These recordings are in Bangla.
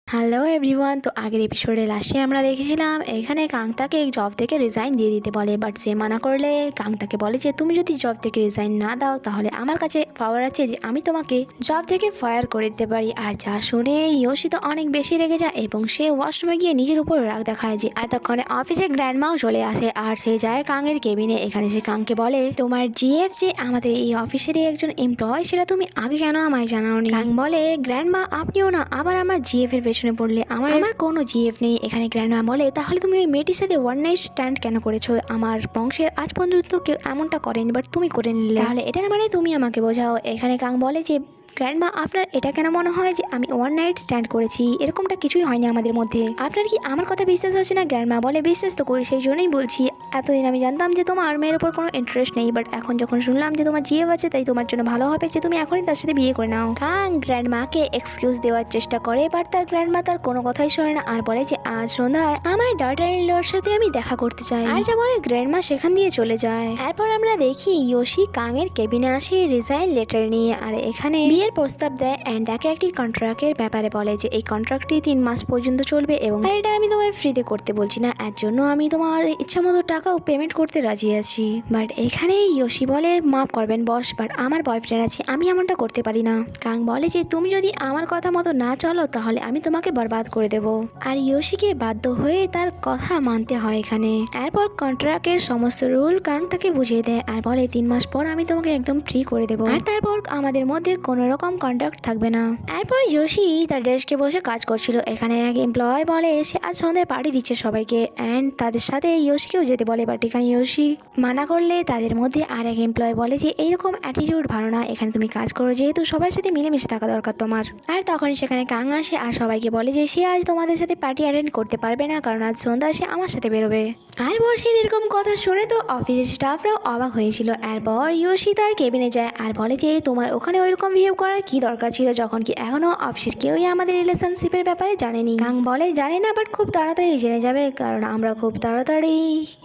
Hello everyone. তো আগের এপিসোডে লাস্টে আমরা দেখেছিলাম এখানে কাংতাকে জব থেকে রিজাইন দিয়ে দিতে বলে, বাট সে মানা করলে কাংতাকে বলে যে তুমি যদি জব থেকে রিজাইন না দাও তাহলে আমার কাছে পাওয়ার আছে যে আমি তোমাকে জব থেকে ফায়ার করে দিতে পারি। আর যা শুনে ইয়োশি তো অনেক বেশি রেগে যায় এবং সে ওয়াশরুমে গিয়ে নিজের উপর রাগ দেখায় যে এতক্ষণে অফিসে গ্র্যান্ডমাও চলে আসে আর সে যায় কাঙের কেবিনে। এখানে সে কাংকে বলে তোমার জিএফ যে আমাদের এই অফিসেরই একজন এমপ্লয় সেটা তুমি আগে কেন আমায় জানাওনি। কাং বলে গ্র্যান্ডমা আপনিও না আবার আমার জিএফ এর পেছনে পড়লে, আমার কোনো জিএফ নেই। এখানে গ্র্যান্ডমা বলে তাহলে তুমি ওই মেয়েটির সাথে ওয়ান নাইট স্ট্যান্ড কেন করেছো? আমার বংশের আজ পর্যন্ত কেউ এমনটা করেনি, বাট তুমি করে নিলে, তাহলে এটার মানে তুমি আমাকে বোঝাও। এখানে কাং বলে যে গ্র্যান্ডমা আপনার এটা কেন মনে হয় যে আমি ওয়ান নাইট স্ট্যান্ড করেছি? এরকমটা কিছুই হয়নি আমাদের মধ্যে। আপনার কি আমার কথা বিশ্বাস হচ্ছে না? গ্র্যান্ডমা বলে বিশ্বাস তো করি, সেই জন্যই বলছি। এতদিন আমি জানতাম যে তোমার মেয়ের উপর কোনো ইন্টারেস্ট নেই, বাট এখন যখন শুনলাম যে তোমার জিএফ আছে তাই তোমার জন্য ভালো হবে যে তুমি এখনই তার সাথে বিয়ে করে নাও। কাং গ্র্যান্ডমাকে এক্সকিউজ দেওয়ার চেষ্টা করে, বাট তার গ্র্যান্ডমা তার কোনো কথাই শোনে না আর বলে যে আজ সন্ধ্যায় আমার ডটার ইন লর সাথে আমি দেখা করতে চাই। আর যা বলে গ্র্যান্ডমা সেখান দিয়ে চলে যায়। এরপর আমরা দেখি ইয়োশি কাংয়ের কেবিনে আসে রিজাইন লেটার নিয়ে, আর এখানে বিয়ের প্রস্তাব দেয় অ্যান্ড তাকে একটি কন্ট্রাক্টের ব্যাপারে বলে যে এই কন্ট্রাক্টটি 3 মাস পর্যন্ত চলবে এবং এটা আমি তোমায় ফ্রিতে করতে বলছি না, এর জন্য আমি তোমার ইচ্ছা মতো টাকাও পেমেন্ট করতে রাজি আছি। বাট এখানে ইয়োশি বলে মাফ করবেন বস, বাট আমার বয়ফ্রেন্ড আছে, আমি এমনটা করতে পারি না। কাং বলে যে তুমি যদি আমার কথা মতো না চলো তাহলে আমি তোমাকে বরবাদ করে দেব। আর ইয়োশিকে বাধ্য হয়ে তার কথা মানতে হয় এখানে। এরপর কন্ট্রাক্টের সমস্ত রুল কাং তাকে বুঝিয়ে দেয় আর বলে 3 মাস পর আমি তোমাকে একদম ফ্রি করে দেবো, আর তারপর আমাদের মধ্যে কোনো রকম কন্ট্রাক্ট থাকবে না। এরপর ইয়োশি তার ডেস্কে বসে কাজ করছিল। এখানে এক এমপ্লয় বলে সে আজ সন্ধ্যায় পার্টি দিচ্ছে সবাইকে অ্যান্ড তাদের সাথে ইয়োশিকেও যেতে বলে, বাট এখানে ইয়োশি মানা করলে তাদের মধ্যে আর এক এমপ্লয় বলে যে এইরকম অ্যাটিটিউড ভালো না, এখানে তুমি কাজ করো যেহেতু সবার সাথে মিলেমিশে থাকা দরকার তোমার। আর তখন সেখানে কাং আসে আর সবাইকে বলে যে সে আজ তোমাদের সাথে পার্টি অ্যাটেন্ড করতে পারবে না কারণ আজ সন্ধ্যা সে আমার সাথে বেরোবে। আর বসে এরকম কথা শুনে তো অফিসের স্টাফরাও অবাক হয়েছিল। এরপর ইয়োশি তার কেবিনে যায় আর বলে যে তোমার ওখানে ওইরকম বিহেভ করার কি দরকার ছিল যখন কি এখনো অফিসের কেউই আমাদের রিলেশনশিপের ব্যাপারে জানেনি। কাং বলে জানে না, বাট খুব তাড়াতাড়ি জেনে যাবে কারণ আমরা খুব তাড়াতাড়ি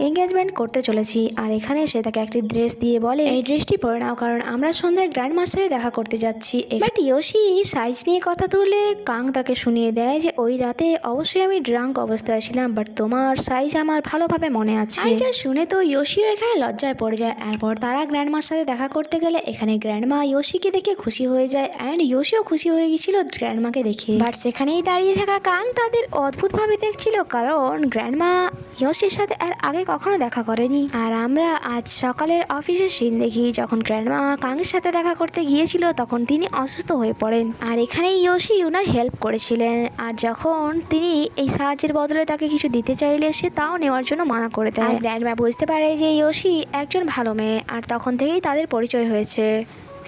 এঙ্গেজমেন্ট করতে চলেছি। আর এখানে সে তাকে একটি ড্রেস দিয়ে বলে এই ড্রেসটি পরে নাও কারণ আমরা সন্ধ্যায় গ্র্যান্ড মাস্টারে দেখা করতে যাচ্ছি। বাট ইয়োশি সাইজ নিয়ে কথা তুললে কাং তাকে শুনিয়ে দেয় যে ওই রাতে অবশ্যই আমি ড্রাঙ্ক অবস্থায় ছিলাম, বাট তোমার সাইজ আমার ভালোভাবে মনে আছে। আর যা শুনে তো ইয়োশিও এখানে লজ্জায় পড়ে যায়। এরপর তারা গ্র্যান্ড মাস্টারে দেখা করতে গেলে এখানে গ্র্যান্ডমা ইয়োশিকে দেখে খুশি হয়ে যায় অ্যান্ড ইয়োশিও খুশি হয়ে গেছিল গ্র্যান্ডমাকে দেখে। বাট সেখানেই দাঁড়িয়ে থাকা কাং তাদের অদ্ভুতভাবে দেখছিল কারণ গ্র্যান্ডমা ইয়োশির সাথে আর আগে কখনো দেখা করেনি। আর আমরা আজ সকালের অফিসের সিন দেখি যখন গ্র্যান্ডমা কাংয়ের সাথে দেখা করতে গিয়েছিল তখন তিনি অসুস্থ হয়ে পড়েন আর এখানে ইয়োশি উনার হেল্প করেছিলেন। আর যখন তিনি এই সাহায্যের বদলে তাকে কিছু দিতে চাইলে সে তাও নেওয়ার জন্য মানা করে দেয়। গ্র্যান্ডমা বুঝতে পারে যে ইয়োশি একজন ভালো মেয়ে আর তখন থেকেই তাদের পরিচয় হয়েছে।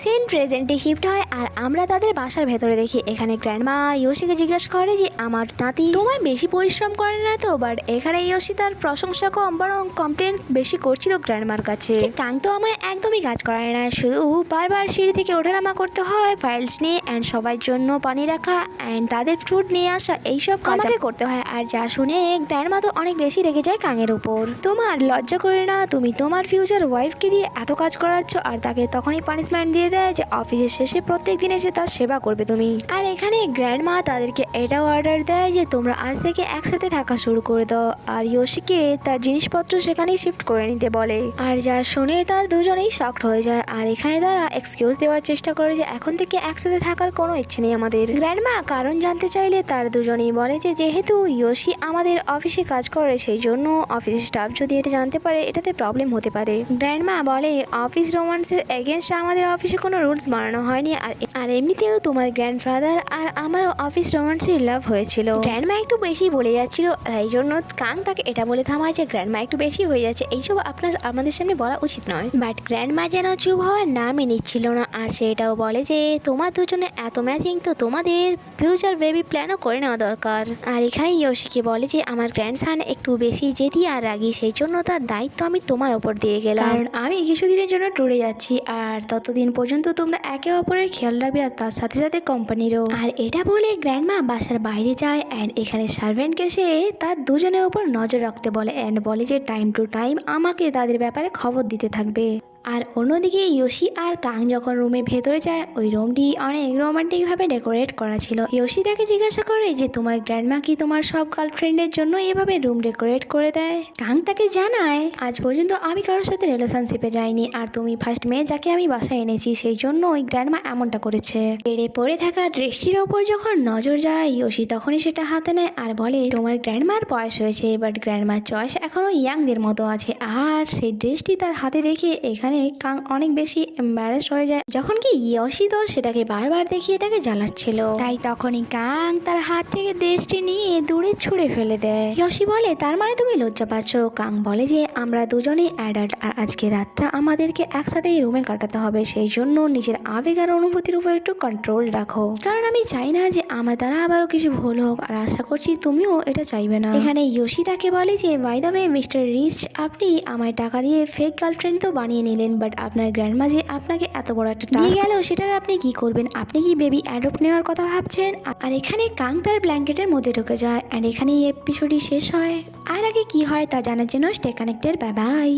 সিন প্রেজেন্টে শিফট হয় আর আমরা তাদের বাসার ভেতরে দেখি এখানে গ্র্যান্ডমা ইয়োশিকে জিজ্ঞাসা করে যে আমার নাতি তোমায় বেশি পরিশ্রম করে না তো? বাট এখানে ইয়োশি তার প্রশংসা কম বরং কমপ্লেন বেশি করছিল গ্র্যান্ডমার কাছে। কাং তো আমায় একদমই কাজ করায় না, শুধু বারবার সিঁড়ি থেকে ওঠানামা করতে হয় ফাইলস নিয়ে অ্যান্ড সবার জন্য পানি রাখা অ্যান্ড তাদের ফুড নিয়ে আসা, এইসব কাজ আমাকে করতে হয়। আর যা শুনে গ্র্যান্ডমা তো অনেক বেশি রেগে যায় কাংয়ের উপর। তোমার লজ্জা করে না? তুমি তোমার ফিউচার ওয়াইফকে দিয়ে এত কাজ করাচ্ছ আর তাকে তখনই পানিশমেন্ট দিয়ে দেয় যে অফিসের শেষে প্রত্যেক দিন এসে তার সেবা করবে তুমি। আর এখানে গ্র্যান্ডমা তাদেরকে এটাও অর্ডার দেয় যে তোমরা আজ থেকে একসাথে থাকা শুরু করে দাও আর ইয়োশিকে তার জিনিসপত্র সেখানেই শিফট করে নিতে বলে। আর যা শুনে তার দুজনেই শকড হয়ে যায় আর এখানে তারা এক্সকিউজ দেওয়ার চেষ্টা করে যে এখন থেকে একসাথে থাকার কোনো ইচ্ছে নেই আমাদের। গ্র্যান্ডমা কারণ জানতে চাইলে তার দুজনেই বলে যে যেহেতু ইয়োশি আমাদের অফিসে কাজ করে সেই জন্য অফিসের স্টাফ যদি এটা জানতে পারে এটাতে প্রবলেম হতে পারে। গ্র্যান্ডমা বলে অফিস রোমান্সের এগেনস্ট আমাদের অফিসে কোনো রুলস বানানো হয়নি আর এমনিতেও তোমার গ্র্যান্ডফাদার আর আমারও অফিস রোমান্সের লাভ হয়েছিল। গ্র্যান্ডমা একটু বেশি বলে যাচ্ছিল তাই জন্য কাং তাকে এটা বলে থামায় যে গ্র্যান্ডমা একটু বেশি হয়ে যাচ্ছে, এইসব আপনার আমাদের সামনে বলা উচিত নয়। বাট গ্র্যান্ডমা যেন চুপ হওয়ার নামই নিচ্ছিল না আর সেটাও বলে যে তোমার দুজনে এত ম্যাচিং তো তোমাদের ফিউচার বেবি প্ল্যানও করে নেওয়া দরকার। আর এখানে ইয়োশিকে বলে যে আমার গ্র্যান্ডসান একটু বেশি জেদি আর রাগি, সেই জন্য তার দায়িত্ব আমি তোমার ওপর দিয়ে গেলাম কারণ আমি কিছুদিনের জন্য ট্যুরে যাচ্ছি আর ততদিন পর্যন্ত তোমরা একে অপরের খেয়াল রাখবে আর তার সাথে সাথে কোম্পানিরও। আর এটা বলে গ্র্যান্ডমা বাসার বাইরে যায় অ্যান্ড এখানে সার্ভেন্টকে সে তার দুজনের উপর নজর রাখতে বলে অ্যান্ড বলে যে টাইম টু টাইম আমাকে তাদের ব্যাপারে খবর দিতে থাকবে। আর অন্যদিকে ইয়োশি আর কাং যখন রুমের ভেতরে যায়, ওই রুমটি অনেক রোমান্টিক ভাবে ডেকোরেট করা ছিল। ইয়োশি তাকে জিজ্ঞাসা করে যে তোমার গ্র্যান্ডমা কি তোমার সব গার্লফ্রেন্ডের জন্য এভাবে রুম ডেকোরেট করে দেয়? কাং তাকে জানায় আজ পর্যন্ত আমি কারোর সাথে রিলেশনশিপে যাইনি, আর তুমি ফার্স্ট মেয়ে যাকে আমি বাসায় এনেছি, সেই জন্য ওই গ্র্যান্ডমা এমনটা করেছে। বেড়ে পড়ে থাকা ড্রেসটির ওপর যখন নজর যায়, ইয়োশি তখনই সেটা হাতে নেয় আর বলে তোমার গ্র্যান্ডমার বয়স হয়েছে, বাট গ্র্যান্ডমার চয়েস এখনো ইয়াংদের মতো আছে। আর সেই ড্রেসটি তার হাতে দেখে এখানে কাং অনেক বেশি এম্বারেসড হয়ে যায়, যখন কি ইয়োশি তো সেটাকে বারবার দেখিয়ে তাকে জ্বালাচ্ছিল। তাই তখনই কাং তার হাত থেকে ড্রেসটি নিয়ে দূরে ছুঁড়ে ফেলে দেয়। ইয়োশি বলে তার মানে তুমি লজ্জা পাচ্ছ? কাং বলে যে আমরা দুজনেই অ্যাডাল্ট, আর আজকে রাতটা আমাদেরকে একসাথে এই রুমে কাটাতে হবে, সেই জন্য নিজের আবেগ আর অনুভূতির উপর একটু কন্ট্রোল রাখো, কারণ আমি চাই না যে আমার দ্বারা আবারও কিছু ভুল হোক, আর আশা করছি তুমিও এটা চাইবে না। এখানে ইয়োশি তাকে বলে যে by the way mister Rich, আপনি আমায় টাকা দিয়ে ফেক গার্লফ্রেন্ড তো বানিয়ে নিলেন, বাট আপনার গ্র্যান্ডমা যে আপনাকে এত বড় একটা টাস্ক দিয়ে গেল, সেটার আপনি কি করবেন? আপনি কি বেবি অ্যাডপ্ট নেওয়ার কথা ভাবছেন? আর এখানে কাং তার ব্ল্যাঙ্কেটের মধ্যে ঢুকে যায়, অ্যান্ড এখানে এই এপিসোডটি শেষ হয়। আর আগে কি হয় তা জানার জন্য স্টে কানেক্টেড। Bye bye.